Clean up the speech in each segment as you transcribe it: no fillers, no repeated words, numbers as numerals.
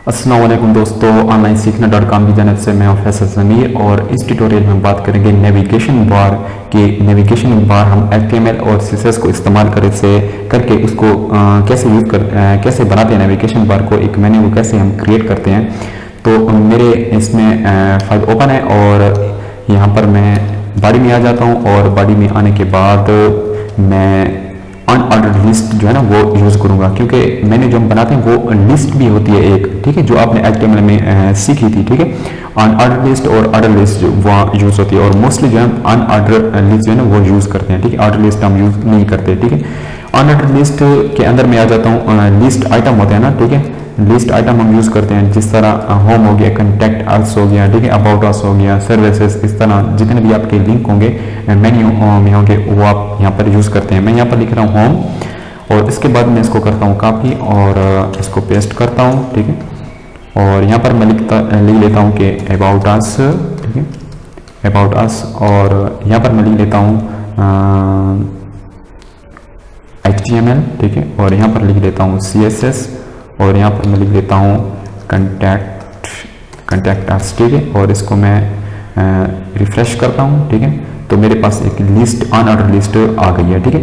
अस्सलाम वालेकुम दोस्तों, ऑनलाइन सीखना .com की जानब से मैं हूं फैसल ज़मीर और इस ट्यूटोरियल में बात करेंगे नेविगेशन बार की। नेविगेशन बार हम HTML और CSS को इस्तेमाल करके उसको कैसे बनाते हैं। नेविगेशन बार को एक मेन्यू को कैसे हम क्रिएट करते हैं। तो मेरे इसमें फाइल ओपन है और यहाँ पर मैं बॉडी में आ जाता हूँ और बॉडी में आने के बाद मैं अनऑर्डर्ड लिस्ट जो है ना वो यूज़ करूंगा, क्योंकि मैंने जो हम बनाते हैं वो लिस्ट भी होती है एक, ठीक है, जो आपने HTML में सीखी थी, ठीक है। अनऑर्डर्ड लिस्ट और ऑर्डर लिस्ट वहाँ यूज़ होती है और मोस्टली जो है अनऑर्डर्ड लिस्ट जो है ना वो यूज़ करते हैं, ठीक है। ऑर्डर लिस्ट हम यूज़ नहीं करते, ठीक है। अनऑर्डर्ड लिस्ट के अंदर मैं आ जाता हूँ। लिस्ट आइटम होते हैं ना, ठीक है, लिस्ट आइटम हम यूज़ करते हैं, जिस तरह होम हो गया, कॉन्टैक्ट अस हो गया, ठीक है, अबाउट अस हो गया, सर्विसेज, इस तरह जितने भी आपके लिंक होंगे मेन्यू में होंगे वो आप यहाँ पर यूज़ करते हैं। मैं यहाँ पर लिख रहा हूँ होम और इसके बाद मैं इसको करता हूँ कॉपी और इसको पेस्ट करता हूँ, ठीक है। और यहाँ पर मैं लिख लेता हूँ कि अबाउट अस, ठीक है, अबाउट अस, और यहाँ पर मैं लिख लेता हूँ HTML, ठीक है, और यहाँ पर लिख लेता हूँ CSS और यहाँ पर मैं लिख लेता हूँ कंटैक्ट अस, ठीक है, और इसको मैं रिफ्रेश करता हूँ, ठीक है। तो मेरे पास एक लिस्ट अनऑर्डर लिस्ट आ गई है, ठीक है।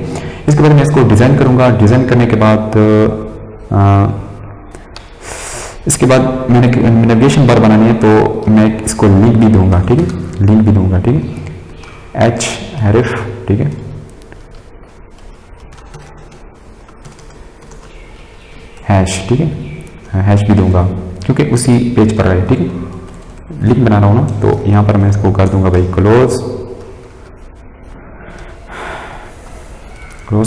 इसके बाद मैं इसको डिज़ाइन करूँगा। डिज़ाइन करने के बाद इसके बाद मैंने नेविगेशन बार बनानी है तो मैं इसको लिंक भी दूंगा, ठीक है, लिंक भी दूंगा, ठीक है, href, ठीक है, हैश, ठीक है, हैश भी दूंगा क्योंकि उसी पेज पर है, ठीक है। लिंक बना रहा हूँ ना, तो यहाँ पर मैं इसको कर दूंगा भाई क्लोज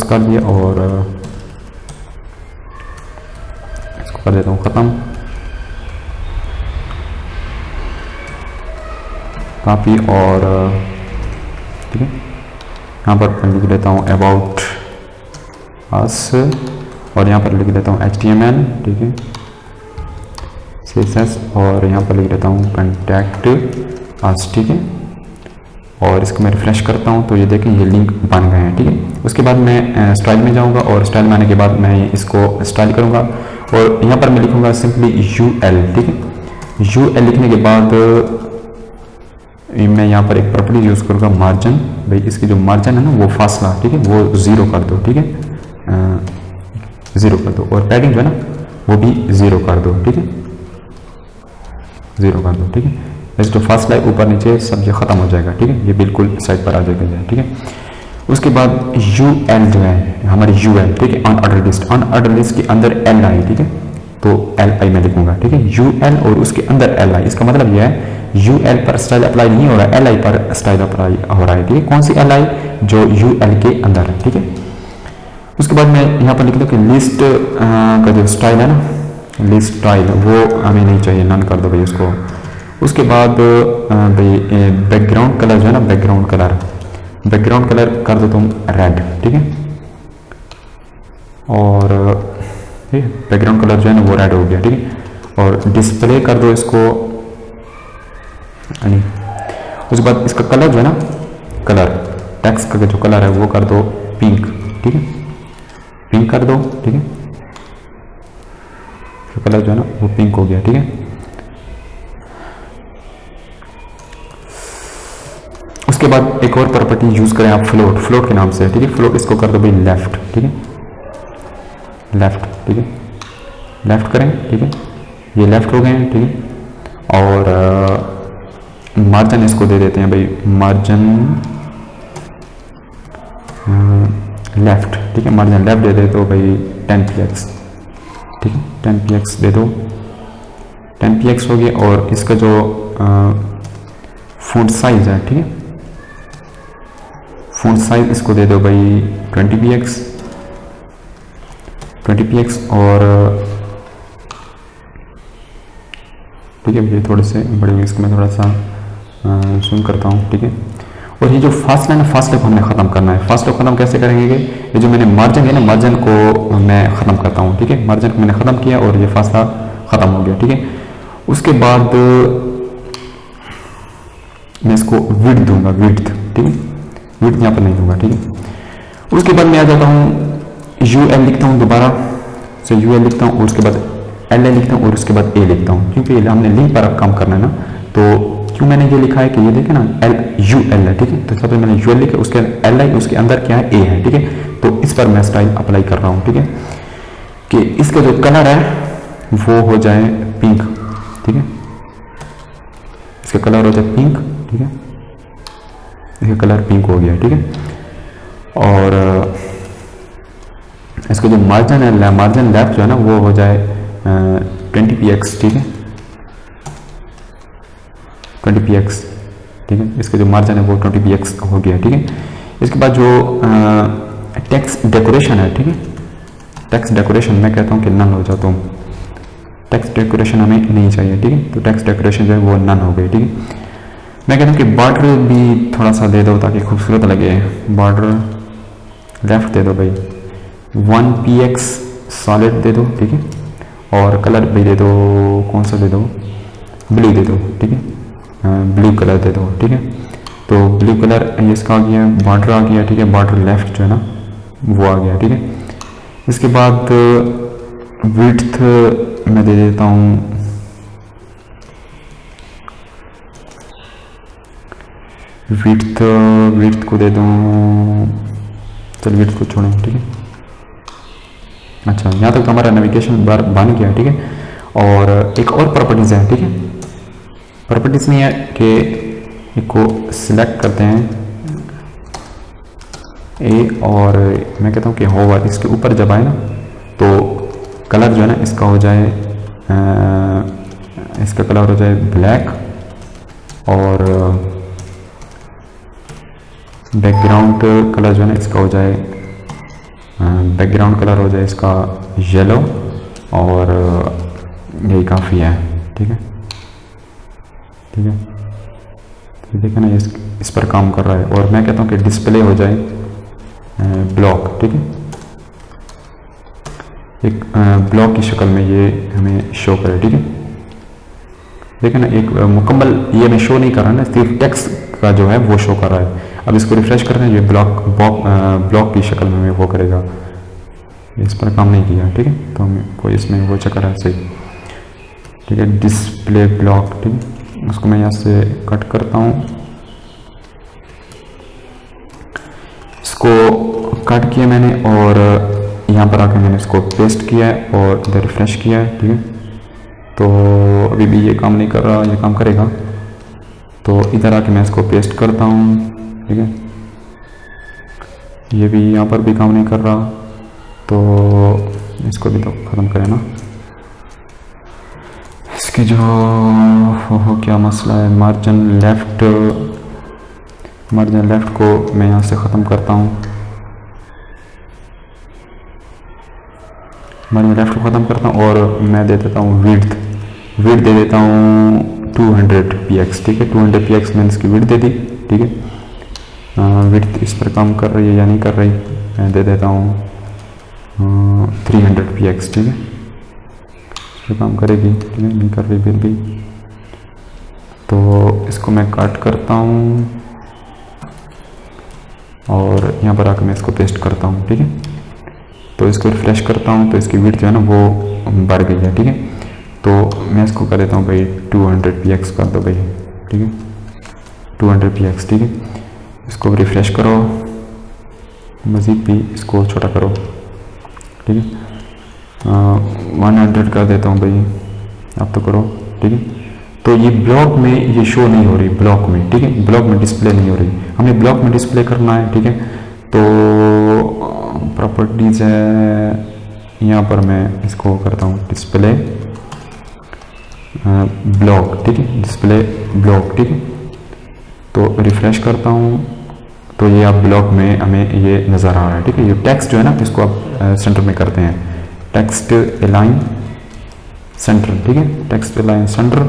कर दिया और इसको कर देता हूँ ख़त्म, कॉपी, और ठीक है, यहाँ पर मैं लिख देता हूँ अबाउट अस और यहाँ पर लिख देता हूँ HTML, ठीक है, CSS, और यहाँ पर लिख देता हूँ कंटैक्ट अस, ठीक है, और इसको मैं रिफ्रेश करता हूँ तो ये देखें ये लिंक बन गए हैं, ठीक है। उसके बाद मैं स्टाइल में जाऊँगा और स्टाइल में आने के बाद मैं इसको स्टाइल करूँगा और यहाँ पर मैं लिखूँगा सिंपली UL, ठीक है। UL लिखने के बाद मैं यहाँ पर एक प्रॉपर्टी यूज़ करूँगा मार्जिन। भाई इसकी जो मार्जिन है ना वो फासला, ठीक है, वो 0 कर दो, ठीक है, 0 कर दो, और पैडिंग जो है ना वो भी 0 कर दो, ठीक है, 0 कर दो, ठीक है। ऐसे जो फासला है ऊपर नीचे सब ये ख़त्म हो जाएगा, ठीक है, ये बिल्कुल साइड पर आ जाएगा, ठीक है। उसके बाद UL जो है हमारी UL, ठीक है, अनऑर्डर लिस्ट के अंदर LI, ठीक है, तो LI में लिखूंगा, ठीक है, UL और उसके अंदर LI। इसका मतलब यह है UL पर स्टाइल अप्लाई नहीं हो रहा है, LI पर स्टाइल अप्लाई हो रहा है, ठीक है। कौन सी LI? जो UL के अंदर है, ठीक है। उसके बाद मैं यहाँ पर लिख दूँ कि लिस्ट का जो स्टाइल है ना, लिस्ट स्टाइल वो हमें नहीं चाहिए, नन कर दो भाई उसको। उसके बाद भाई बैकग्राउंड कलर जो है ना, बैकग्राउंड कलर कर दो तुम रेड, ठीक है, और बैकग्राउंड कलर जो है ना वो रेड हो गया, ठीक है, और डिस्प्ले कर दो इसको नहीं। उसके बाद इसका कलर जो है ना, कलर टेक्स्ट का जो कलर है वो कर दो पिंक, ठीक है, पिंक कर दो, ठीक है, तो कलर जो है ना वो पिंक हो गया, ठीक है। उसके बाद एक और प्रॉपर्टी यूज करें आप फ्लोट के नाम से, ठीक है, फ्लोट इसको कर दो भाई लेफ्ट, ठीक है, लेफ्ट, ठीक है, लेफ्ट करें, ठीक है, ये लेफ्ट हो गए हैं, ठीक है। और मार्जिन इसको दे देते हैं भाई मार्जिन लेफ्ट, ठीक है, मार्जिन लेफ्ट दे दे तो भाई 10px, ठीक है, 10px दे दो, 10px हो गया। और इसका जो फॉन्ट साइज है, ठीक है, फॉन्ट साइज इसको दे दो भाई 20px, और ठीक है, ये थोड़े से बड़े इसको मैं थोड़ा सा जूम करता हूँ, ठीक है। और ये जो फासला है ना, फासले को हमने ख़त्म करना है। फासले को ख़त्म कैसे करेंगे? ये जो मैंने मार्जिन है ना, मार्जिन को मैं ख़त्म करता हूँ, ठीक है, मार्जिन को मैंने ख़त्म किया और ये फासला ख़त्म हो गया, ठीक है। उसके बाद मैं इसको विड्थ दूंगा, विड्थ, ठीक है, विड्थ यहाँ पर नहीं दूंगा, ठीक है। उसके बाद मैं आ जाता हूँ UL लिखता हूँ, दोबारा से UL लिखता हूँ और उसके बाद LI लिखता हूँ और उसके बाद A लिखता हूँ, क्योंकि हमने लिंक पर अब काम करना है ना। तो क्यों मैंने ये लिखा है कि ये देखे ना LUL है, ठीक है। तो सबसे मैंने UL लिखा, उसके LI, उसके अंदर क्या है A है, ठीक है। तो इस पर मैं स्टाइल अप्लाई कर रहा हूँ, ठीक है, कि इसका जो कलर है वो हो जाए पिंक, ठीक है। इसका कलर हो जाए पिंक, ठीक है। इसका कलर पिंक हो गया, ठीक है। और इसका जो मार्जिन है, मार्जिन लेफ्ट जो है ना वो हो जाए 20px, ठीक है, 20px, ठीक है। इसका जो मार्जिन है वो 20px हो गया, ठीक है। इसके बाद जो टेक्स्ट डेकोरेशन है, ठीक है, टेक्स्ट डेकोरेशन मैं कहता हूँ कि नन हो जाता हूँ। टेक्स्ट डेकोरेशन हमें नहीं चाहिए, ठीक है। तो टेक्स्ट डेकोरेशन जो है वो नन हो गई, ठीक है। मैं कहता हूँ कि बॉर्डर भी थोड़ा सा दे दो ताकि खूबसूरत लगे। बॉर्डर लेफ्ट दे दो भाई, 1px सॉलिड दे दो, ठीक है। और कलर भी दे दो, कौन सा दे दो, ब्लू दे दो, ठीक है, ब्लू कलर दे दो, ठीक है। तो ब्लू कलर इसका आ गया, बॉर्डर आ गया, ठीक है। बॉर्डर लेफ्ट जो है ना वो आ गया, ठीक है। इसके बाद विड्थ मैं दे देता हूँ विड्थ को दे दूँ, चल विड्थ को छोड़ें, ठीक है। अच्छा, यहाँ तक तो हमारा नेविगेशन बार बन गया, ठीक है। और एक और प्रॉपर्टीज है, ठीक है। प्रॉपर्टीज नहीं है कि इसको सिलेक्ट करते हैं ए, और मैं कहता हूँ कि होवर इसके ऊपर जब आए ना तो कलर जो है ना इसका हो जाए, इसका कलर हो जाए ब्लैक, और बैकग्राउंड कलर जो है ना इसका हो जाए, बैकग्राउंड कलर हो जाए इसका येलो, और यही काफ़ी है, ठीक है, ठीक है। तो देखिए ना इस पर काम कर रहा है। और मैं कहता हूँ कि डिस्प्ले हो जाए ब्लॉक, ठीक है, एक ब्लॉक की शक्ल में ये हमें शो करे, ठीक है। देखिए ना एक मुकम्मल ये हमें शो नहीं कर रहा है ना, सिर्फ टेक्स्ट का जो है वो शो कर रहा है। अब इसको रिफ्रेश करते हैं, ये ब्लॉक की शक्ल में हमें वो करेगा। इस पर काम नहीं किया, ठीक है। तो हमें कोई इसमें वो चक्कर है सही, ठीक है। डिस्प्ले ब्लॉक, ठीक है, उसको मैं यहाँ से कट करता हूँ, इसको कट किया मैंने, और यहाँ पर आकर मैंने इसको पेस्ट किया है और इधर रिफ्रेश किया है, ठीक है। तो अभी भी ये काम नहीं कर रहा, ये काम करेगा। तो इधर आके मैं इसको पेस्ट करता हूँ, ठीक है। ये भी यहाँ पर भी काम नहीं कर रहा, तो इसको भी तो ख़त्म करें ना। इसकी जो हो क्या मसला है, मार्जिन लेफ़्ट को मैं यहाँ से ख़त्म करता हूँ, मार्जिन लेफ़्ट को ख़त्म करता हूँ, और मैं दे देता हूँ विड्थ दे देता हूँ 200px, ठीक है। 200px मैंने इसकी विड्थ दे दी, ठीक है। विड्थ इस पर काम कर रही है या नहीं कर रही, मैं दे देता हूँ 300px, ठीक है, इस पर काम करेगी, ठीक है, नहीं कर रही फिर भी। तो इसको मैं काट करता हूँ और यहाँ पर आकर मैं इसको पेस्ट करता हूँ, ठीक है। तो इसको रिफ्रेश करता हूँ तो इसकी विड्थ जो है ना वो बढ़ गई है, ठीक है। तो मैं इसको कर देता हूँ भाई 200px कर दो भाई, ठीक है, 200px, ठीक है। इसको रिफ्रेश करो, मज़ीद भी इसको छोटा करो, ठीक है, 100 कर देता हूँ भाई, आप तो करो, ठीक है। तो ये ब्लॉक में ये शो नहीं हो रही, ब्लॉक में, ठीक है, ब्लॉक में डिस्प्ले नहीं हो रही, हमें ब्लॉक में डिस्प्ले करना है, ठीक है। तो प्रॉपर्टीज़ है, यहाँ पर मैं इसको करता हूँ डिस्प्ले ब्लॉक, ठीक है, डिस्प्ले ब्लॉक, ठीक है। तो रिफ्रेश करता हूँ तो ये आप ब्लॉक में हमें ये नज़र आ रहा है, ठीक है। ये टेक्स्ट जो है ना इसको आप सेंटर में करते हैं, टेक्स्ट अलाइन सेंटर, ठीक है, टेक्स्ट अलाइन सेंटर,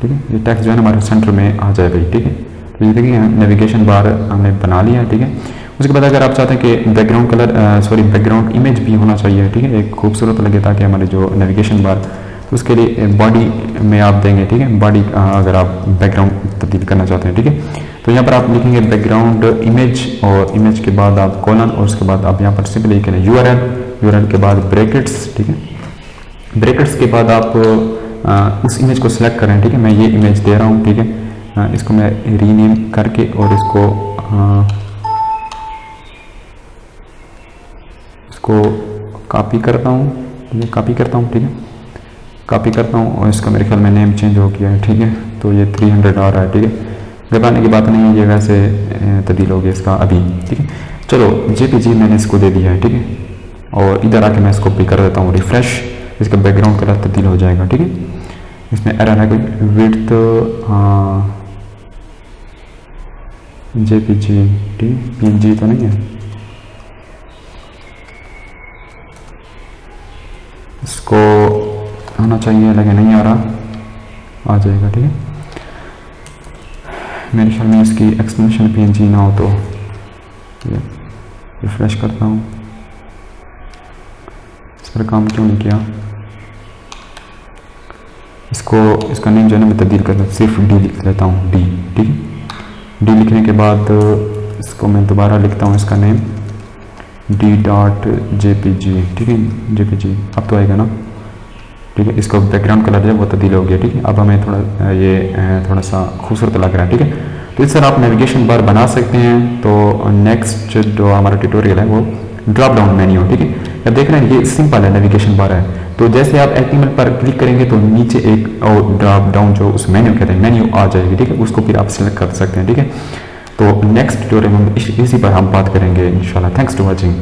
ठीक है। ये टेक्स्ट जो है ना हमारे सेंटर में आ जाए भाई, ठीक है। तो ये देखिए नेविगेशन बार हमने बना लिया, ठीक है। उसके बाद अगर आप चाहते हैं कि बैकग्राउंड कलर बैकग्राउंड इमेज भी होना चाहिए, ठीक है, एक खूबसूरत लगे ताकि हमारे जो नेविगेशन बार, उसके लिए बॉडी में आप देंगे, ठीक है। बॉडी अगर आप बैकग्राउंड तब्दील करना चाहते हैं, ठीक है, तो यहाँ पर आप लिखेंगे बैकग्राउंड इमेज, और इमेज के बाद आप कॉलन, और उसके बाद आप यहाँ पर सिंपली लिखेंगे यूआरएल के बाद ब्रैकेट्स, ठीक है, ब्रैकेट्स के बाद आप उस इमेज को सिलेक्ट करें, ठीक है। मैं ये इमेज दे रहा हूँ, ठीक है। इसको मैं रीनेम करके और इसको कॉपी करता हूँ, ये कॉपी करता हूँ, ठीक है। कॉपी करता हूँ और इसका मेरे ख्याल में नेम चेंज हो गया है, ठीक है। तो ये 300 आ रहा है, ठीक है। घबराने की बात नहीं है, ये वैसे तब्दील हो गया इसका अभी, ठीक है। चलो जेपीजी मैंने इसको दे दिया है, ठीक है। और इधर आके मैं इसको कॉपी कर देता हूँ रिफ्रेश, इसका बैकग्राउंड कलर तब्दील हो जाएगा, ठीक है। इसमें एरर है कोई विड्थ, जेपीजी पीएनजी तो नहीं है, इसको आना चाहिए लेकिन नहीं आ रहा, आ जाएगा, ठीक है। मेरे ख्याल में इसकी एक्सटेंशन पीएनजी ना हो तो ये रिफ्रेश करता हूँ, इस पर काम क्यों नहीं किया। इसका नेम जो है ना मैं तब्दील करता हूँ, सिर्फ डी लिख लेता हूँ, डी, ठीक है। डी लिखने के बाद इसको मैं दोबारा लिखता हूँ, इसका नेम d.jpg, ठीक है। जेपीजी अब तो आएगा ना, ठीक है। इसको बैकग्राउंड कलर जो है वो तब्दील हो गया, ठीक है। अब हमें थोड़ा ये थोड़ा सा खूबसूरत लग रहा है, ठीक है। तो इस तरह आप नेविगेशन बार बना सकते हैं। तो नेक्स्ट जो हमारा ट्यूटोरियल है वो ड्रॉप डाउन मेन्यू, ठीक है। अब देख रहे हैं ये सिंपल है, नेविगेशन बार है। तो जैसे आप HTML पर क्लिक करेंगे तो नीचे एक और ड्रॉप डाउन जो उस मेन्यू कहते हैं मेन्यू आ जाएगी, ठीक है। उसको फिर आप सिलेक्ट कर सकते हैं, ठीक है। तो नेक्स्ट ट्यूटोरियल में इसी पर हम बात करेंगे इंशाल्लाह। Thanks to watching.